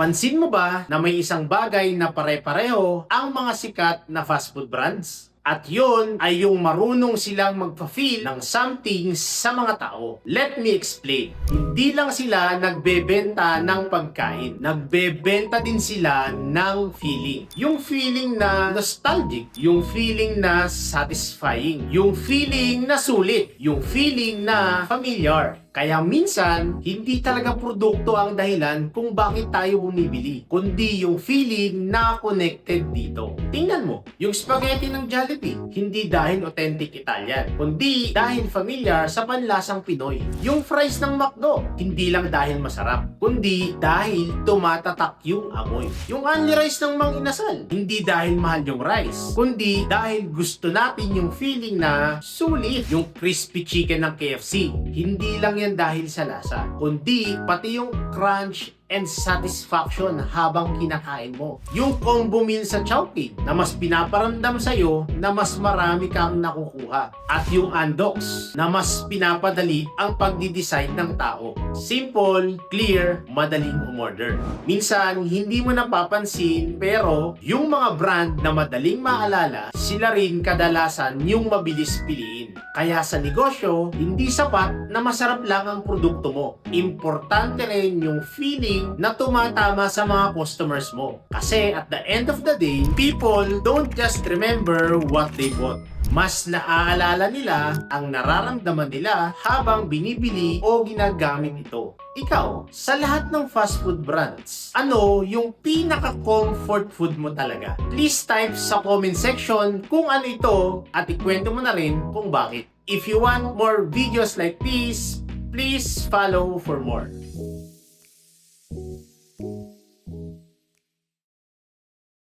Napansin mo ba na may isang bagay na pare-pareho ang mga sikat na fast food brands? At yun ay yung marunong silang magpa-feel ng something sa mga tao. Let me explain. Hindi lang sila nagbebenta ng pagkain. Nagbebenta din sila ng feeling. Yung feeling na nostalgic. Yung feeling na satisfying. Yung feeling na sulit. Yung feeling na familiar. Kaya minsan, hindi talaga produkto ang dahilan kung bakit tayo bumibili, kundi yung feeling na connected dito. Tingnan mo, yung spaghetti ng Jollibee, hindi dahil authentic Italian, kundi dahil familiar sa panlasang Pinoy. Yung fries ng McDo, hindi lang dahil masarap, kundi dahil tumatatak yung amoy. Yung only rice ng Mang Inasal, hindi dahil mahal yung rice, kundi dahil gusto natin yung feeling na sulit. Yung crispy chicken ng KFC, hindi lang yan dahil sa lasa, kundi pati yung crunch and satisfaction habang kinakain mo. Yung combo meal sa Chowking na mas pinaparamdam sa'yo na mas marami kang nakukuha. At yung Andox na mas pinapadali ang pagdi-decide ng tao. Simple, clear, madaling umorder. Minsan, hindi mo napapansin pero yung mga brand na madaling maalala, sila rin kadalasan yung mabilis piliin. Kaya sa negosyo, hindi sapat na masarap lang ang produkto mo. Importante rin yung feeling na tumatama sa mga customers mo. Kasi at the end of the day, people don't just remember what they bought. Mas naaalala nila ang nararamdaman nila habang binibili o ginagamit ito. Ikaw, sa lahat ng fast food brands, ano yung pinaka-comfort food mo talaga? Please type sa comment section kung ano ito at ikwento mo na rin kung bakit. If you want more videos like this, please follow for more.